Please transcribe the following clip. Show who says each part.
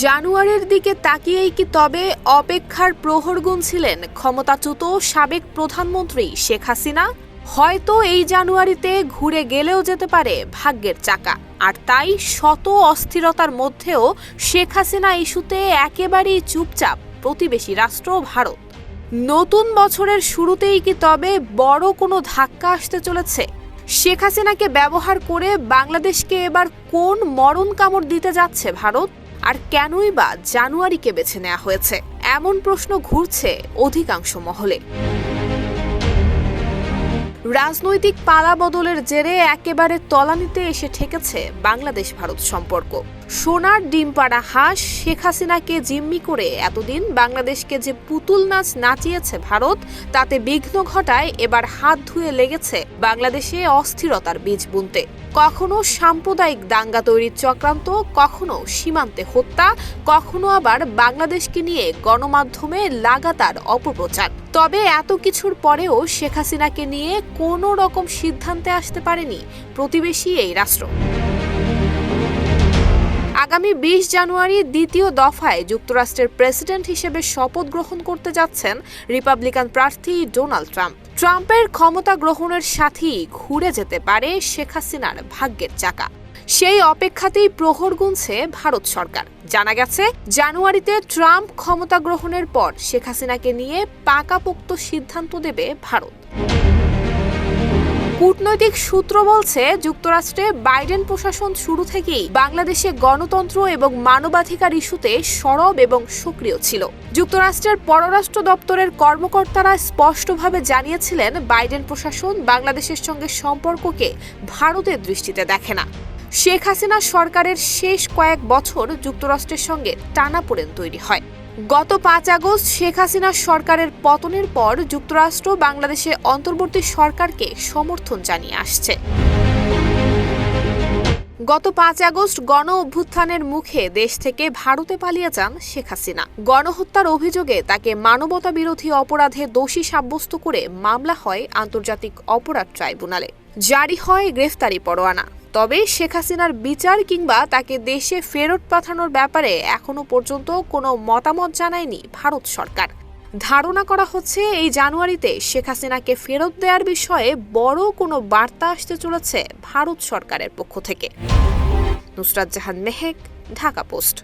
Speaker 1: জানুয়ারির দিকে তাকিয়েই কি তবে অপেক্ষার প্রহর গুনছিলেন ক্ষমতাচ্যুত সাবেক প্রধানমন্ত্রী শেখ হাসিনা? হয়তো এই জানুয়ারিতে ঘুরে গেলেও যেতে পারে ভাগ্যের চাকা। আর তাই শত অস্থিরতার মধ্যেও শেখ হাসিনা ইস্যুতে একেবারেই চুপচাপ প্রতিবেশী রাষ্ট্র ভারত। নতুন বছরের শুরুতেই কি তবে বড় কোনো ধাক্কা আসতে চলেছে? শেখ হাসিনাকে ব্যবহার করে বাংলাদেশকে এবার কোন মরণ কামড় দিতে যাচ্ছে ভারত? আর কেনই বা জানুয়ারিকে বেছে নেওয়া হয়েছে, এমন প্রশ্ন ঘুরছে অধিকাংশ মহলে। রাজনৈতিক পালা বদলের জেরে একেবারে তলানিতে এসে ঠেকেছে বাংলাদেশ ভারত সম্পর্ক। সোনার ডিম পাড়া হাঁস শেখ হাসিনাকে জিম্মি করে এতদিন বাংলাদেশকে যে পুতুল নাচ নাচিয়েছে ভারত, তাতে বিঘ্ন ঘটায় এবার হাত ধুয়ে লেগেছে বাংলাদেশে অস্থিরতার বীজ বুনতে। কখনো সাম্প্রদায়িক দাঙ্গা তৈরির চক্রান্ত, কখনো সীমান্তে হত্যা, কখনো আবার বাংলাদেশকে নিয়ে গণমাধ্যমে লাগাতার অপপ্রচার। তবে এত কিছুর পরেও শেখ হাসিনাকে নিয়ে কোনো রকম সিদ্ধান্তে আসতে পারেনি প্রতিবেশী এই রাষ্ট্র। আগামী ২০ জানুয়ারি দ্বিতীয় দফায় যুক্তরাষ্ট্রের প্রেসিডেন্ট হিসেবে শপথ গ্রহণ করতে যাচ্ছেন রিপাবলিকান প্রার্থী ডোনাল্ড ট্রাম্প। ট্রাম্পের ক্ষমতা গ্রহণের সাথেই ঘুরে যেতে পারে শেখ হাসিনার ভাগ্যের চাকা। সেই অপেক্ষাতেই প্রহর গুনছে ভারত সরকার। জানা গেছে, জানুয়ারিতে ট্রাম্প ক্ষমতা গ্রহণের পর শেখ হাসিনাকে নিয়ে পাকাপোক্ত সিদ্ধান্ত দেবে ভারত। কূটনৈতিক সূত্র বলছে, যুক্তরাষ্ট্রে বাইডেন প্রশাসন শুরু থেকেই বাংলাদেশে গণতন্ত্র এবং মানবাধিকার ইস্যুতে সরব এবং সক্রিয় ছিল। যুক্তরাষ্ট্রের পররাষ্ট্র দপ্তরের কর্মকর্তারা স্পষ্টভাবে জানিয়েছিলেন, বাইডেন প্রশাসন বাংলাদেশের সঙ্গে সম্পর্ককে ভারতের দৃষ্টিতে দেখে না। শেখ হাসিনা সরকারের শেষ কয়েক বছর যুক্তরাষ্ট্রের সঙ্গে টানাপোড়েন তৈরি হয়। গত ৫ আগস্ট শেখ হাসিনা সরকারের পতনের পর যুক্তরাষ্ট্র বাংলাদেশে অন্তর্বর্তী সরকারকে সমর্থন জানিয়ে আসছে। গত ৫ আগস্ট গণ অভ্যুত্থানের মুখে দেশ থেকে ভারতে পালিয়ে যান শেখ হাসিনা। গণহত্যার অভিযোগে তাকে মানবতা বিরোধী অপরাধে দোষী সাব্যস্ত করে মামলা হয় আন্তর্জাতিক অপরাধ ট্রাইব্যুনালে। জারি হয় গ্রেফতারি পরোয়ানা। তবে শেখ হাসিনার বিচার কিংবা তাকে দেশে ফেরত পাঠানোর ব্যাপারে এখনো পর্যন্ত কোনো মতামত জানায়নি ভারত সরকার। ধারণা করা হচ্ছে, এই জানুয়ারিতে শেখ হাসিনাকে ফেরত দেওয়ার বিষয়ে বড় কোনো বার্তা আসতে চলেছে ভারত সরকারের পক্ষ থেকে। নুসরাত জাহান মেহেক, ঢাকা পোস্ট।